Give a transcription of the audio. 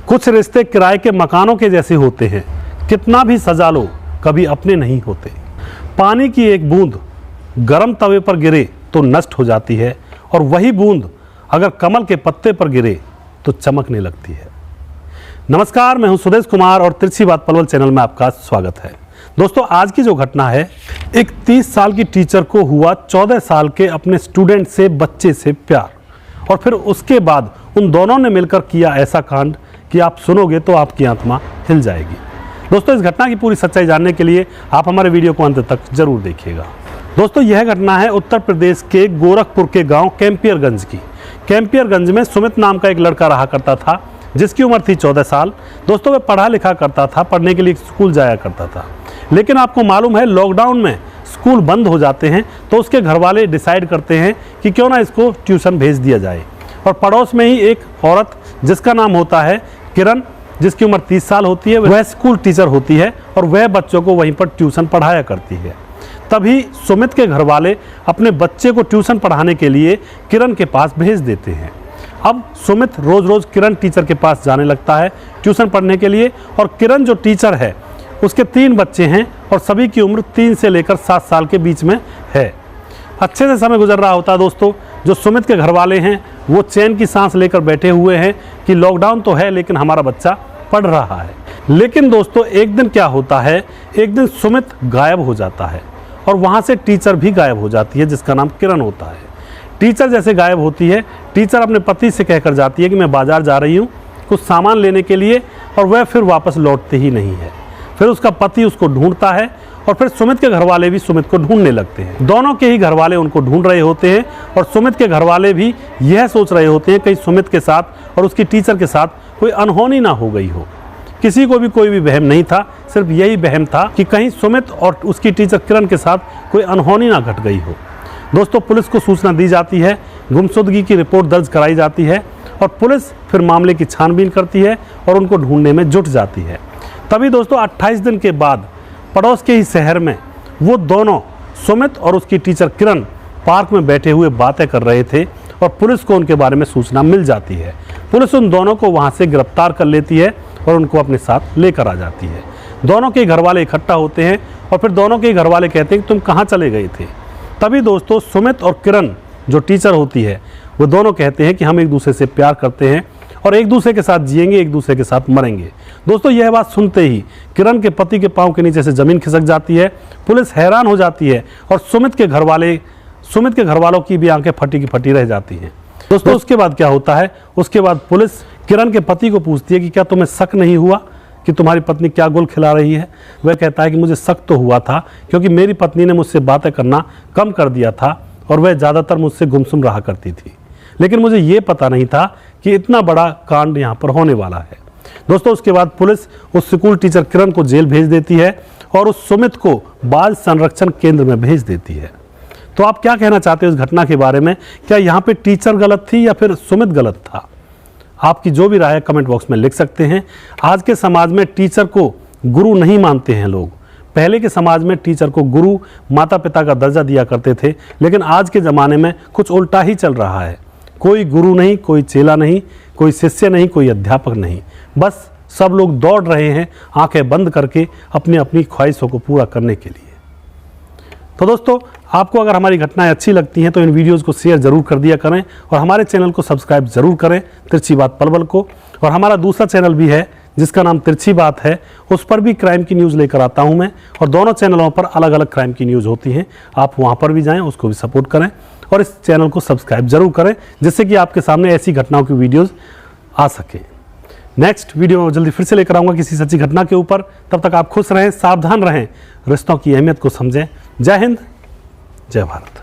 कुछ रिश्ते किराए के मकानों के जैसे होते हैं, कितना भी सजा लो कभी अपने नहीं होते। पानी की एक बूंद गर्म तवे पर गिरे तो नष्ट हो जाती है, और वही बूंद अगर कमल के पत्ते पर गिरे तो चमकने लगती है। नमस्कार, मैं हूं सुदेश कुमार और तिरछी बात पलवल चैनल में आपका स्वागत है। दोस्तों, आज की जो घटना है, एक 30 साल की टीचर को हुआ 14 साल के अपने स्टूडेंट से, बच्चे से प्यार, और फिर उसके बाद उन दोनों ने मिलकर किया ऐसा कांड कि आप सुनोगे तो आपकी आत्मा हिल जाएगी। दोस्तों, इस घटना की पूरी सच्चाई जानने के लिए आप हमारे वीडियो को अंत तक जरूर देखिएगा। दोस्तों, यह घटना है उत्तर प्रदेश के गोरखपुर के गांव कैंपियरगंज की। कैंपियरगंज में सुमित नाम का एक लड़का रहा करता था, जिसकी उम्र थी 14 साल। दोस्तों, वह पढ़ा लिखा करता था, पढ़ने के लिए स्कूल जाया करता था। लेकिन आपको मालूम है, लॉकडाउन में स्कूल बंद हो जाते हैं तो उसके घर वाले डिसाइड करते हैं कि क्यों ना इसको ट्यूशन भेज दिया जाए। और पड़ोस में ही एक औरत जिसका नाम होता है किरण, जिसकी उम्र 30 साल होती है, वह स्कूल टीचर होती है और वह बच्चों को वहीं पर ट्यूशन पढ़ाया करती है। तभी सुमित के घर वाले अपने बच्चे को ट्यूशन पढ़ाने के लिए किरण के पास भेज देते हैं। अब सुमित रोज रोज किरण टीचर के पास जाने लगता है ट्यूशन पढ़ने के लिए, और किरण जो टीचर है उसके 3 बच्चे हैं और सभी की उम्र 3 से लेकर 7 साल के बीच में है। अच्छे से समय गुजर रहा होता है। दोस्तों, जो सुमित के घर वाले हैं वो चैन की सांस लेकर बैठे हुए हैं कि लॉकडाउन तो है लेकिन हमारा बच्चा पढ़ रहा है। लेकिन दोस्तों, एक दिन क्या होता है, एक दिन सुमित गायब हो जाता है और वहाँ से टीचर भी गायब हो जाती है, जिसका नाम किरण होता है। टीचर जैसे गायब होती है, टीचर अपने पति से कहकर जाती है कि मैं बाजार जा रही हूँ कुछ सामान लेने के लिए, और वह फिर वापस लौटते ही नहीं है। फिर उसका पति उसको ढूंढता है और फिर सुमित के घर वाले भी सुमित को ढूंढने लगते हैं। दोनों के ही घर वाले उनको ढूंढ रहे होते हैं और सुमित के घर वाले भी यह सोच रहे होते हैं कहीं सुमित के साथ और उसकी टीचर के साथ कोई अनहोनी ना हो गई हो। किसी को भी कोई भी वहम नहीं था, सिर्फ यही वहम था कि कहीं सुमित और उसकी टीचर किरण के साथ कोई अनहोनी ना घट गई हो। दोस्तों, पुलिस को सूचना दी जाती है, गुमशुदगी की रिपोर्ट दर्ज कराई जाती है और पुलिस फिर मामले की छानबीन करती है और उनको ढूंढने में जुट जाती है। तभी दोस्तों 28 दिन के बाद पड़ोस के ही शहर में वो दोनों, सुमित और उसकी टीचर किरण, पार्क में बैठे हुए बातें कर रहे थे और पुलिस को उनके बारे में सूचना मिल जाती है। पुलिस उन दोनों को वहाँ से गिरफ्तार कर लेती है और उनको अपने साथ लेकर आ जाती है। दोनों के घर वाले इकट्ठा होते हैं और फिर दोनों के घर वाले कहते हैं कि तुम कहाँ चले गए थे। तभी दोस्तों सुमित और किरण जो टीचर होती है वो दोनों कहते हैं कि हम एक दूसरे से प्यार करते हैं और एक दूसरे के साथ जिएंगे, एक दूसरे के साथ मरेंगे। दोस्तों, यह बात सुनते ही किरण के पति के पांव के नीचे से जमीन खिसक जाती है। पुलिस हैरान हो जाती है और सुमित के घर वालों की भी आंखें फटी की फटी रह जाती हैं। दोस्तों, उसके बाद क्या होता है, उसके बाद पुलिस किरण के पति को पूछती है कि क्या तुम्हें शक नहीं हुआ कि तुम्हारी पत्नी क्या गुल खिला रही है। वह कहता है कि मुझे शक तो हुआ था, क्योंकि मेरी पत्नी ने मुझसे बातें करना कम कर दिया था और वह ज़्यादातर मुझसे गुमसुम रहा करती थी, लेकिन मुझे ये पता नहीं था कि इतना बड़ा कांड यहाँ पर होने वाला है। दोस्तों, उसके बाद पुलिस उस स्कूल टीचर किरण को जेल भेज देती है और उस सुमित को बाल संरक्षण केंद्र में भेज देती है। तो आप क्या कहना चाहते हो इस घटना के बारे में? क्या यहाँ पे टीचर गलत थी या फिर सुमित गलत था? आपकी जो भी राय है कमेंट बॉक्स में लिख सकते हैं। आज के समाज में टीचर को गुरु नहीं मानते हैं लोग। पहले के समाज में टीचर को गुरु, माता पिता का दर्जा दिया करते थे, लेकिन आज के ज़माने में कुछ उल्टा ही चल रहा है। कोई गुरु नहीं, कोई चेला नहीं, कोई शिष्य नहीं, कोई अध्यापक नहीं, बस सब लोग दौड़ रहे हैं आंखें बंद करके अपनी अपनी ख्वाहिशों को पूरा करने के लिए। तो दोस्तों, आपको अगर हमारी घटनाएं अच्छी लगती हैं तो इन वीडियोज़ को शेयर ज़रूर कर दिया करें और हमारे चैनल को सब्सक्राइब ज़रूर करें, तिरछी बात पलवल को। और हमारा दूसरा चैनल भी है जिसका नाम तिरछी बात है, उस पर भी क्राइम की न्यूज़ लेकर आता हूं मैं, और दोनों चैनलों पर अलग अलग क्राइम की न्यूज़ होती हैं। आप वहां पर भी जाएं, उसको भी सपोर्ट करें और इस चैनल को सब्सक्राइब ज़रूर करें, जिससे कि आपके सामने ऐसी घटनाओं की वीडियोज़ आ सके। नेक्स्ट वीडियो में जल्दी फिर से लेकर आऊँगा किसी सच्ची घटना के ऊपर। तब तक आप खुश रहें, सावधान रहें, रिश्तों की अहमियत को समझें। जय हिंद, जय भारत।